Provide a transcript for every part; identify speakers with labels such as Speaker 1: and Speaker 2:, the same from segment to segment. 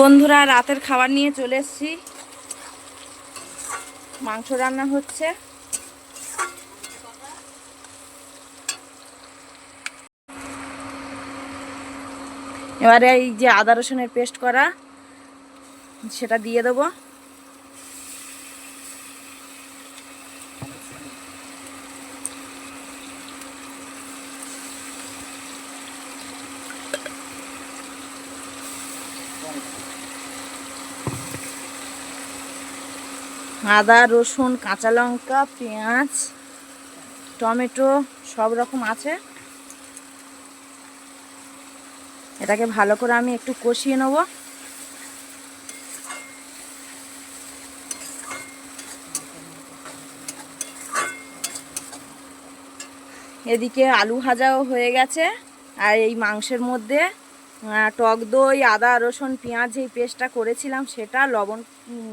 Speaker 1: বন্ধুরা রাতের খাবার নিয়ে চলে এসেছি। মাংস রান্না হচ্ছে। এবারে এই যে আদা রসুনের পেস্ট করা সেটা দিয়ে দেবো। আদা রসুন কাঁচা লঙ্কা পেঁয়াজ টমেটো সব রকম আছে। এটাকে ভালো করে আমি একটু কষিয়ে নেব। এদিকে আলু ভাজাও হয়ে গেছে। আর এই মাংসের মধ্যে টক দই আদা রসুন পেঁয়াজ এই পেস্টটা করেছিলাম সেটা লবণ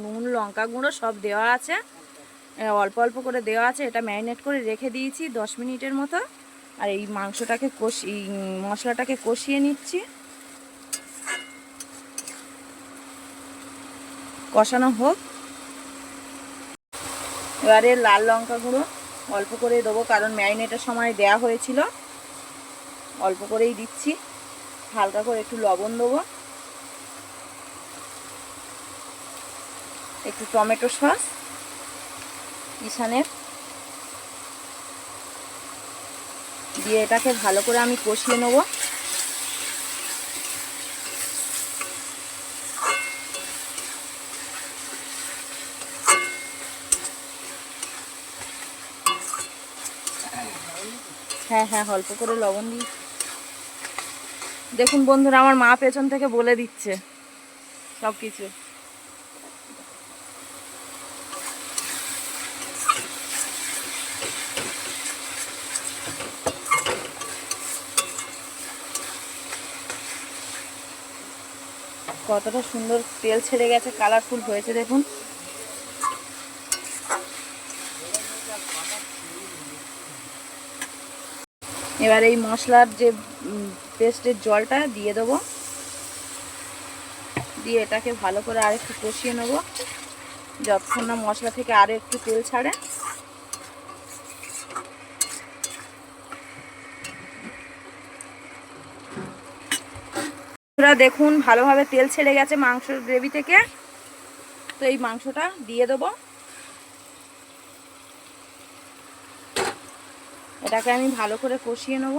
Speaker 1: নুন লঙ্কা গুঁড়ো সব দেওয়া আছে, অল্প অল্প করে দেওয়া আছে। এটা ম্যারিনেট করে রেখে দিয়েছি 10 মিনিটের মতো। আর এই মাংসটাকে মশলাটাকে কষিয়ে নিচ্ছি। কষানো হোক। এবারে লাল লঙ্কা গুঁড়ো অল্প করে দেবো, কারণ ম্যারিনেটের সময় দেয়া হয়েছিল। অল্প করেই দিচ্ছি। হালকা করে একটু লবণ দেবো, একটু টমেটো সস কিষানের দিয়ে এটাকে ভালো করে আমি কষিয়ে নেব। হ্যাঁ হ্যাঁ অল্প করে লবণ দিই। দেখুন বন্ধুরা, আমার মা পেছন থেকে বলে দিচ্ছে সব কিছু। কতটা সুন্দর তেল ছেড়ে গেছে, কালারফুল হয়েছে দেখুন। এবার এই মশলার যে পেস্টের জলটা দিয়ে দেবো, দিয়ে এটাকে ভালো করে আর একটু কষিয়ে নেব যতক্ষণ না মশলা থেকে আরও একটু তেল ছাড়ে। দেখুন ভালোভাবে তেল ছেড়ে গেছে মাংসের গ্রেভি থেকে। তো এই মাংসটা দিয়ে দেবো। এটাকে আমি ভালো করে কষিয়ে নেব।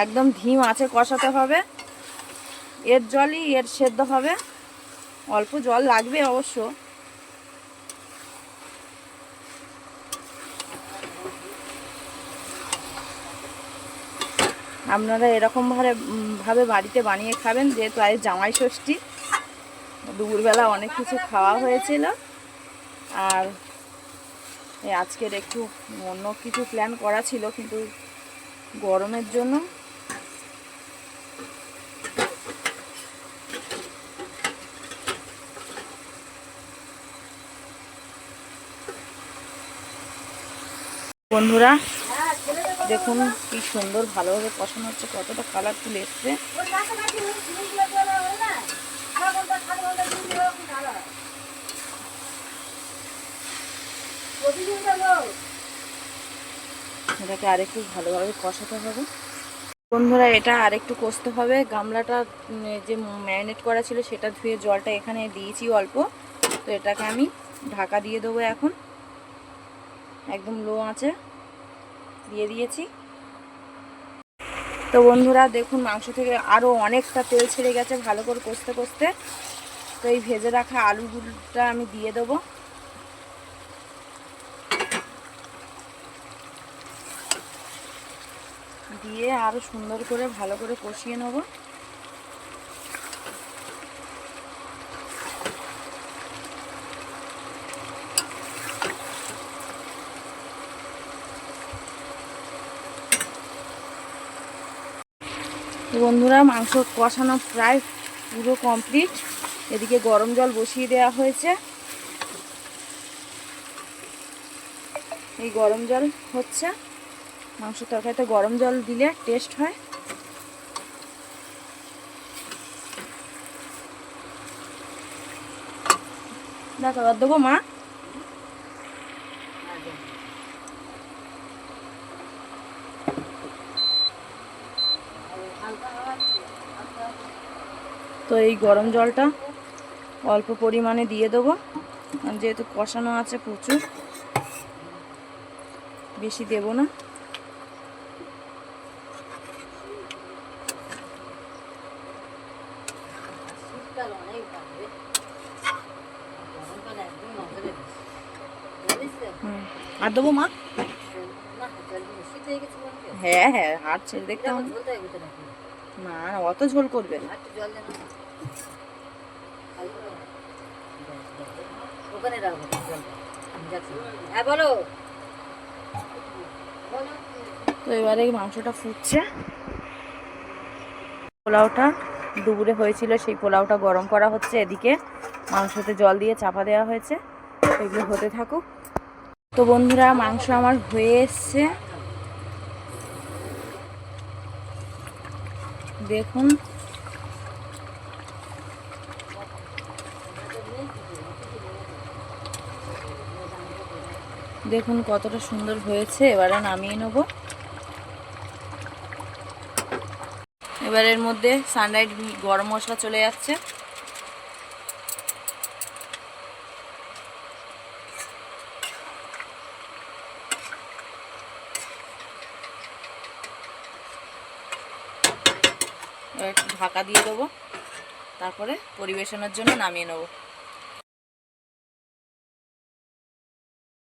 Speaker 1: একদম ধিম আঁচে কষাতে হবে। এর জলই এর সেদ্ধ হবে। অল্প জল লাগবে অবশ্য। আপনারা এরকম ভাবে বাড়িতে বানিয়ে খাবেন, যেহেতু আজ জামাই ষষ্ঠী। দুপুরবেলা অনেক কিছু খাওয়া হয়েছিল, আর আজকের একটু অন্য কিছু প্ল্যান করা ছিল, কিন্তু গরমের জন্য বন্ধুরা দেখুন কি সুন্দর ভালোভাবে কষানো হচ্ছে, কতটা কালারফুল এসছে। এটাকে আরেকটু ভালোভাবে কষাতে হবে বন্ধুরা। এটা আরেকটু কষতে হবে। গামলাটা যে ম্যারিনেট করা ছিল সেটা ধুয়ে জলটা এখানে দিয়েছি অল্প। তো এটাকে আমি ঢাকা দিয়ে দেবো এখন। একদম লো আঁচে দিয়ে দিয়েছি। তো বন্ধুরা দেখুন মাংস থেকে আরও অনেকটা তেল ছেড়ে গেছে ভালো করে কষতে কষতে। তো এই ভেজে রাখা আলুগুলোটা আমি দিয়ে দেবো। দিয়ে আরও সুন্দর করে ভালো করে কষিয়ে নেব। বন্ধুরা মাংস কষানো প্রায় পুরো কমপ্লিট। এদিকে গরম জল বসিয়ে দেওয়া হয়েছে। এই গরম জল হচ্ছে। মাংস তরকারিতে গরম জল দিলে টেস্ট হয়। দেখো আর দেবো মা। তো এই গরম জলটা অল্প পরিমাণে দিয়ে দেবো, যেহেতু কষানো আছে প্রচুর, বেশি দেব না। আর দেবো মা। হ্যাঁ হ্যাঁ, হাত ছেড়ে দেখতে হবে না, অত ঝোল করবে না। তো এবারে মাংসটা ফুটছে। পোলাওটা দুপুরে হয়েছিল, সেই পোলাওটা গরম করা হচ্ছে, এদিকে মাংসতে জল দিয়ে চাপা দেওয়া হয়েছে, এগুলো হতে থাকুক। তো বন্ধুরা, মাংস আমার হয়ে এসছে, দেখুন। দেখুন কতটা সুন্দর হয়েছে। এবারে নামিয়ে নেব। এবার এর মধ্যে সানরাইজ গরম মশলা চলে যাচ্ছে। এবার একটু ঢাকা দিয়ে দেবো, তারপরে পরিবেশনের জন্য নামিয়ে নেব।